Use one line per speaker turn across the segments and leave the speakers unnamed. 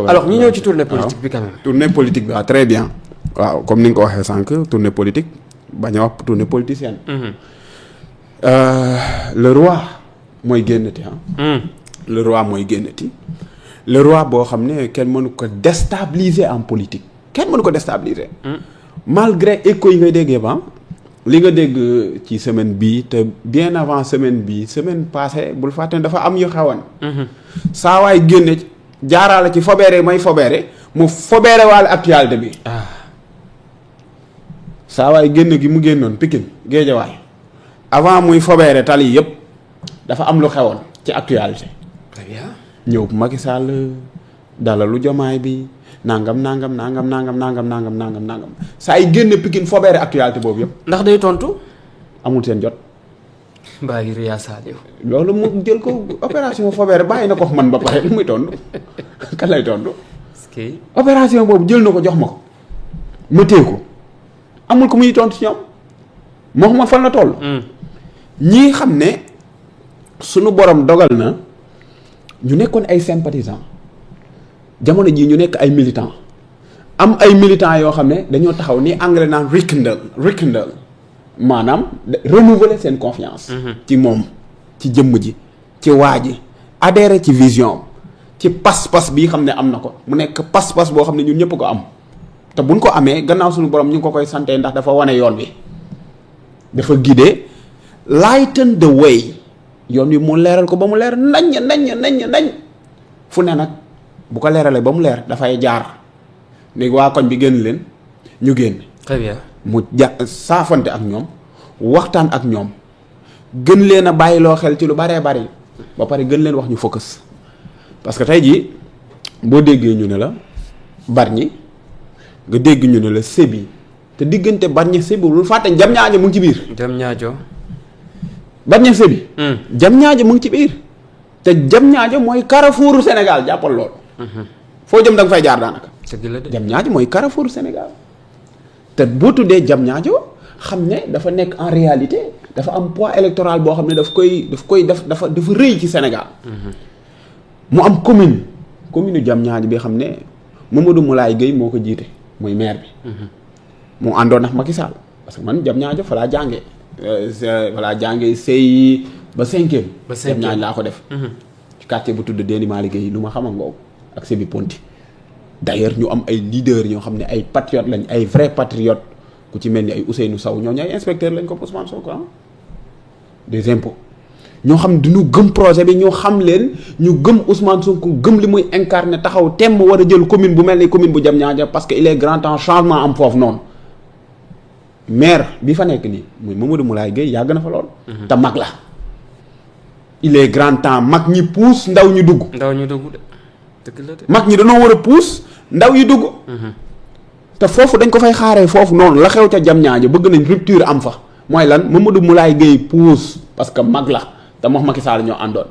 alors ñu ñëw ci tournée politique bi quand même.
tournée politique bi waaw très bien. waaw comme ni nga ko waxee sànq tournée politique bañ a wax tournée politicienne. Le roi mooy génnati le roi mooy génnati. le roi boo xam ne kenn mënu ko déstabiliser en politique kenn mënu ko déstabiliser. malgré écho yi ngay déggee ba li nga dégg ci semaine bii te bien avant semaine bii semaine passée bul fàtte ne dafa am yu xewoon. saa waay génne jaaraale ci fobeere may fobeere mu fobeere waale actualité bi. saa waay génn gi mu génnoon Pikine Géejawaay avant muy fobeere tali yëpp dafa am lu xewoon ci actualité.
très bien.
ñëw Macky Sall dalalu jomaay bi nangam saa yi génn Pikine fobeere actualité boobu yëpp.
ndax day tontu.
amul seen jot.
bàyyi Ria Sadio.
loolu mu jël ko opération fobeere bàyyi na ko man ba pare lu muy tontu kan lay tontu. opération boobu jël na ko jox ma ko ma téye ko amul ko muy tontu ci ñoom moo xam ma fan la toll. ñii xam ne sunu borom dogal na ñu nekkoon ay sympathisants jamono jii ñu nekk ay militants am ay militants yoo xam ne dañoo taxaw ni anglais naan rekindle maanaam renouveler seen confiance. ci moom ci jëmm ji ci waa ji adhérer ci vision ci pas-pas bii xam ne am na ko mu nekk pas-pas boo xam ne ñun ñëpp ko am te buñ ko amee gannaaw suñu borom ñu ngi ko koy sante ndax dafa wane yoon wi dafa guider lighten the way yoon wi mu leeral ko ba mu leer nañ fu ne nag bu ko leeralee ba mu leer dafay jaar léegi waa koñ bi génn leen ñu génn.
très bien.
mu saafante ak ñoom waxtaan ak ñoom gën leen a bàyyiloo xel ci lu baree bari ba pare gën leen wax ñu focus parce que tey jii boo déggee ñu ne la Bargny nga dégg ñu ne la Sébi te diggante Bargny Sébi lu fàtte Diamniadio mu ngi ci biir. Bargny Sébi. Diamniadio mu ngi ci biir te Diamniadio mooy carrefouru Sénégal jàppal lool. foo jëm da nga fay jaar daanaka. Diamniadio mooy carrefouru Sénégal. te boo tuddee Diamniadio xam ne dafa nekk en réalité dafa am poids électoral boo xam ne dafa rëy ci Sénégal. mu am commune Diamniadio bi xam ne Mamadou Moulaye Gueye moo ko jiite mooy maire bi. mu àndoon ak Macky Sall parce que man Diamniadio fa laa jàngee. CI ba 5e. Diamniadio laa ko def. ci quartier bu tudd Déni Malick Gueye lu ma xamal ngoogu ak Sébi Ponti. d'ailleurs ñu am ay leaders ñoo xam ne ay patriotes lañ ay vrais patriotes ku ci mel ni ay Ousseynou Sow ñooñu ay inspecteurs lañ ko Ousmane Sonko des impôts ñoo xam ne duñu gëm projet bi ñoo xam leen ñu gëm Ousmane Sonko gëm li muy incarné taxaw temm war a jël commune bu mel ni commune bu Diamniadio parce que il est grand temps changement am foofu noonu maire bi fa nekk nii muy Mamadou Moulaye Gueye yàgg na fa lool. te mag la il est grand temps mag ñi puus ndaw ñu dugg. mag ñi dañoo war a puus ndaw yi dugg. te foofu dañ ko fay xaaree foofu noonu la xew ca Diamniadio bëgg nañ rupture am fa mooy lan Mamadou Moulaye Gueye puus parce que mag la te moom Macky Sall ñoo àndoon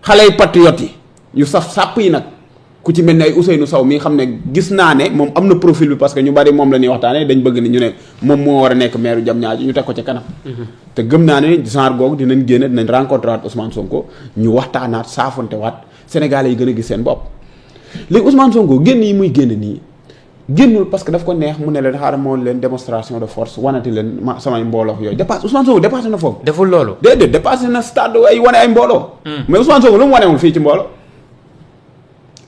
xale yi patriotes yi yu saf sàpp yi nag ku ci mel ne ay Ousseynou Sow mi xam ne gis naa ne moom am na profil bi parce que ñu bari moom la ñuy waxtaanee dañ bëgg ni ñu ne moom moo war a nekk maire Diamniadio ñu teg ko ci kanam. te gëm naa ne genre googu dinañ génne dinañ rencontrer waat Ousmane Sonko ñu waxtaanaat saafonte waat Sénégalais yi gën a gis seen bopp. léegi Ousmane Sonko génn yi muy génn nii génnul parce que daf ko neex mu ne leen xaaral moo leen démonstration de force wanati leen samay mbooloo yooyu dépasse Ousmane Sonko dépassé na foofu.
deful loolu.
déedéet dépassé na stade ay wane ay mbooloo. mais Ousmane Sonko lu mu wanewul fii ci mbooloo.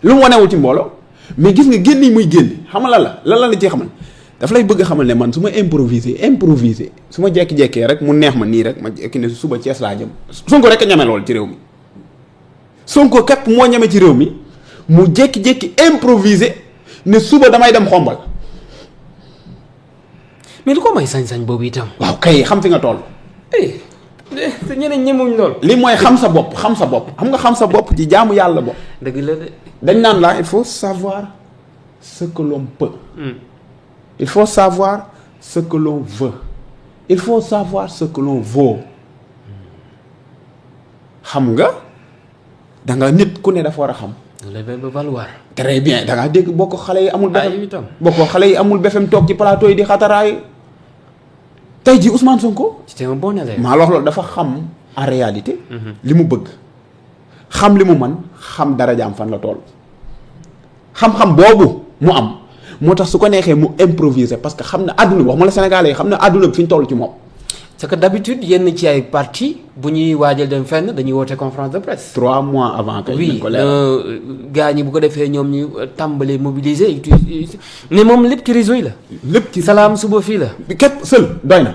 lu mu wanewul ci mbooloo mais gis nga génn yi muy génn xam nga lan la ci xamal daf lay bëgg a xamal ne man su ma improviser su ma jekki-jekkee rek mu neex ma nii rek ma jekki ne suba Thiès laa jëm Sonko rek a ñeme lool ci réew mi Sonko képp moo ñeme ci réew mi mu jekki-jekki improviser ne suba damay dem xombal.
mais lu ko may sañ-sañ boobu itam.
waaw kay xam fi nga toll.
te ñeneen ñemuñ lool.
li mooy xam sa bopp xam nga xam sa bopp ci jaamu yàlla bopp.
dëgg la de.
dañ naan la il faut savoir ce que l'on peut. il faut savoir ce que l'on veut. il faut savoir ce que l'on vaut. xam nga da nga nit ku ne dafa war a xam.
le verbe valoir.
très bien da ngaa dégg boo ko xale yi amul. xale yi amul BFM toog ci plateau yi di xataraay. tey jii Ousmane Sonko.
c'était un bon élève.
maa loolu dafa xam en réalité. li mu bëgg xam li mu man xam darajaam fan la toll. xam-xam boobu mu am moo tax su ko neexee mu improviser parce que xam na àdduna bi wax ma la Sénégalais yi xam na àdduna bi fi ñu toll ci moom.
c'est que d'habitude yenn ci ay parti bu ñuy waajal dem fenn dañuy woote conférence de presse.
3 mois avant. kay
oui
ko leeral
gars ñi bu ko defee ñoom ñu tàmbalee mobiliser ne moom lépp ci réseau yi la.
lépp ci
salaam suba fii la.
bi képp seul doy na.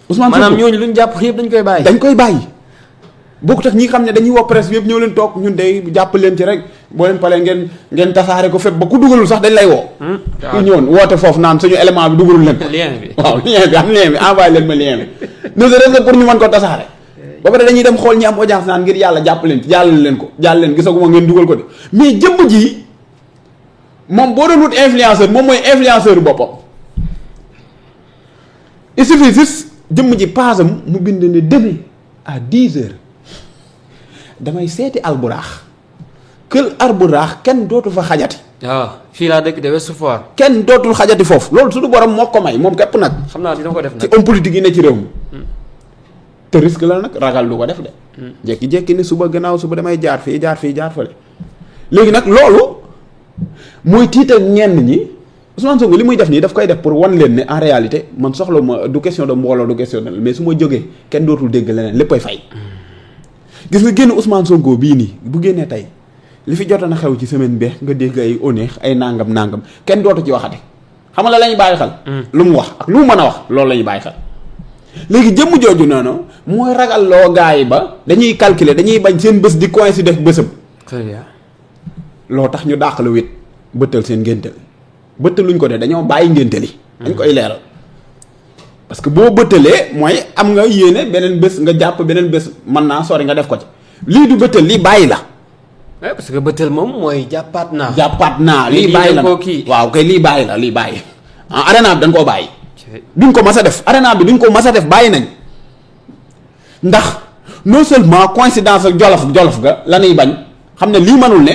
Ousmane Sonko
maanaam ñooñu lu ñu jàpp yëpp dañ koy bàyyi.
dañ koy bàyyi. boo ko tax ñi xam ne dañuy woo presse bi yëpp ñëw leen toog ñun day jàpp leen ci rek boo leen palee ngeen tasaare ko fépp ba ku dugalul sax dañ lay woo. ku ñëwoon woote foofu naan suñu élément bi dugalul leen.
lien bi
waaw lien bi am lien bi envoyé leen ma lien bi. ne serait-ce que pour ñu mën ko tasaare. ba pare dañuy dem xool ñi am audience naan ngir yàlla jàpp leen ci jàllale leen ko jàll leen gisaguma ngeen dugal ko de mais jëmm ji moom boo doon wut influenceur moom mooy influenceur boppam. il suffit juste jëmm ji paasam mu bind ne demain à 10 heures damay seeti alburaax kër alburaax kenn dootu fa xajati.
waaw fii laa dëkk de Ouest Foire.
kenn dootul xajati foofu loolu suñu borom moo ko may moom képp nag.
xam naa dina ko def nag
ci homme politique yi ne ci réew mi. te risque la nag ragal du ko def de. jékki-jékki ni suba gannaaw suba damay jaar fii jaar fële. léegi nag loolu mooy tiital ñenn ñi Ousmane Sonko li muy def nii daf koy def pour wan leen ne en réalité man soxla ma du question de mbooloo du question de mais su ma jógee kenn dootul dégg leneen léppay fay. gis nga génn Ousmane Sonko bii nii bu génnee tey li fi jotoon a xew ci semaine bi nga dégg ay oneex ay nangam kenn dootu ci waxati xam nga la ñuy bàyyi xel. lu mu wax ak lu mu mën a wax loolu la ñuy bàyyi xel. léegi jëmm jooju noonu mooy ragal loo gars yi ba dañuy calculer dañuy bañ seen bés di coïncider ak bésam.
très bien.
loo tax ñu dàq la wét bëttal seen ngénte li bëttaluñ ko de dañoo bàyyi ngénte li dañ koy leeral parce que boo bëttalee mooy am nga yéene beneen bés nga jàpp beneen bés mën naa sori nga def ko ci lii du bëttal lii bàyyi la.
parce que bëttal moom mooy jàppaat naa.
lii bàyyi la waaw kay lii bàyyi la lii bàyyi. arena bi dañ koo bàyyi. duñ ko mas a def arena bi duñ ko mas a def bàyyi nañ ndax non seulement coïncidence ak jolof ga la ñuy bañ xam ne lii mënul ne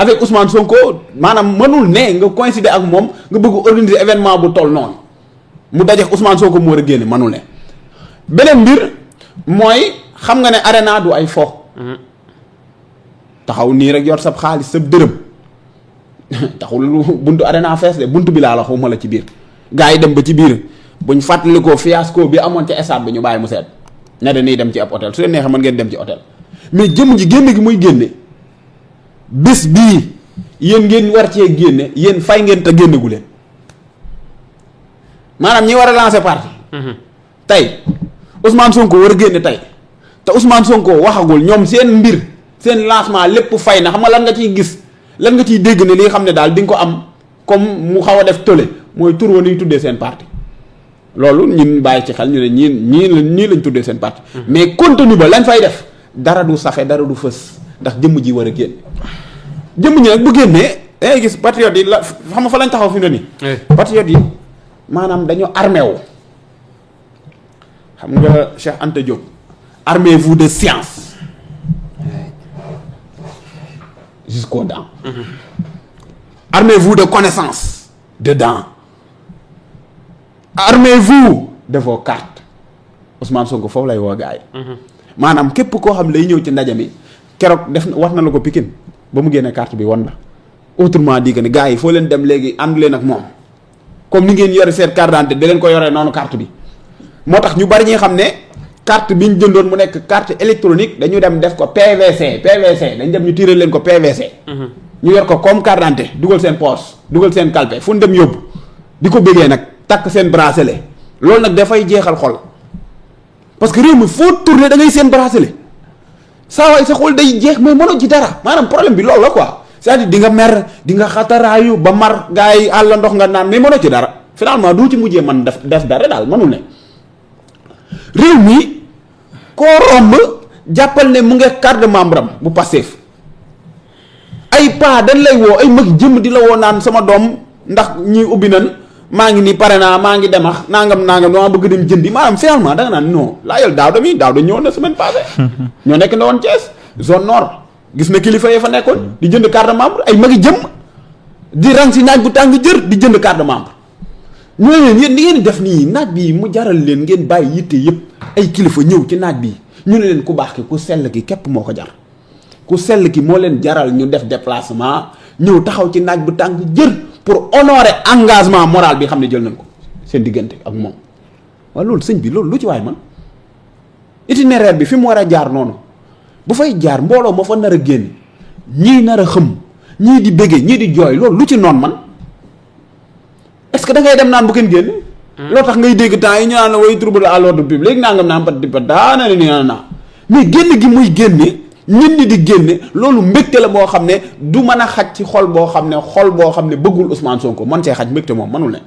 avec Ousmane Sonko maanaam mënul ne nga coïncider ak moom nga bëgg organiser événement bu toll noonu mu dajeek Ousmane Sonko mu war a génne mënul ne. beneen mbir mooy xam nga ne arena du ay fo. taxaw nii rek yor sab xaalis sab dërëm taxul buntu arena fees de buntu bi laa la xawma la ci biir. gaa yi dem ba ci biir buñ fàttalikoo fiasco bi amoon ca stade bi ñu bàyyi mu seet ne dañuy dem ci ab hôtel su leen neexee mën ngeen dem ci hôtel mais jëmm ji génne gi muy génne bés bii yéen ngeen war cee génne yéen fay ngeen te génne gu leen maanaam ñi war a lancer parti. tey Ousmane Sonko war a génne tey te Ousmane Sonko waxagul ñoom seen mbir seen lancement lépp fay na xam nga lan nga ciy gis lan nga ciy dégg ne li nga xam ne daal di nga ko am comme mu xaw a def tële. mooy tur wa ñuy tuddee seen parti loolu ñun bàyyi ci xel ñu ne ñii lañ tuddee seen parti mais contenu ba lañ fay def dara du safe dara du fës ndax jëmm ji war a génn jëmm ñi nag bu génnee dangay gis patriotes yi la xam nga fa lañ taxaw fi mu ne nii patriotes yi maanaam dañoo armé wu xam nga Cheikh Anta Diop armez-vous de science jusqu'aux dents armez-vous de connaissance dedans armez-vous de vos cartes Ousmane Sonko foofu lay woo gars yi maanaam képp koo xam lay ñëw ci ndaje mi keroog def wax na la ko Pikine ba mu génne carte bi wan la autrement dit que ne gars yi foo leen dem léegi ànd leen ak moom comme ni ngeen yore seen carte d'identité da leen ko yoree noonu carte bi moo tax ñu bari ñi xam ne carte bi ñu jëndoon mu nekk carte électronique dañu dem def ko PVC dañ dem ñu tirer leen ko PVC ñu yor ko comme carte d'identité dugal seen poche dugal seen calpe fu ñu dem yóbbu di ko bëggee nag takk seen bracelet loolu nag dafay jeexal xol parce que réew mi foo tourné da ngay seen bracelet saa waay sa xol day jeex mais mënoo ci dara maanaam problème bi loolu la quoi c'est-à-dire di nga mer di nga xataraayu ba mar gars yi àll ndox nga naan mais mënoo ci dara finalement du ci mujjee man def dara daal mënul ne réew mi koo romb jàppal ne mu ngi carte de membre am bu Pastef ay paa dañ lay woo ay mag jëm di la woo naan sama doom ndax ñi ubbi nan maa ngi nii pare naa maa ngi demax nangam dama bëgg dem jëndi maanaam finalement da nga naan non laajal daaw da ñëw na semaine passée ñoo nekk na woon Thiès zone nord gis na kilifa yi fa nekkoon di jënd carte de membre ay magi jëm di rang si naaj bu tàng jër di jënd carte de membre ñoo leen yéen li ngeen di def nii naaj bi mu jaral leen ngeen bàyyi yitte yëpp ay kilifa ñëw ci naaj bi ñu ne leen ku baax ki ku sell ki képp moo ko jar ku sell ki moo leen jaral ñu def déplacement ñëw taxaw ci naaj bu tàng jër pour honorer engagement moral bi xam ne jël nañ ko seen diggante ak moom waaw loolu sëñ bi loolu lu ci waay man itinéraire bi fi mu war a jaar noonu bu fay jaar mbooloo ma fa nar a génn ñii nar a xëm ñii di bége ñii di jooy loolu lu ci noon man est-ce que da ngay dem naan bu kenn génn. loo tax ngay dégg temps yi ñu naan la way trouble à l'ordre public léegi nangam naan pat di pat daana ni naa mais génn gi muy génne nit ñi di génne loolu mbégte la boo xam ne du mën a xaj ci xol boo xam ne bëggul Ousmane Sonko mën see xaj mbégte moom mënul ne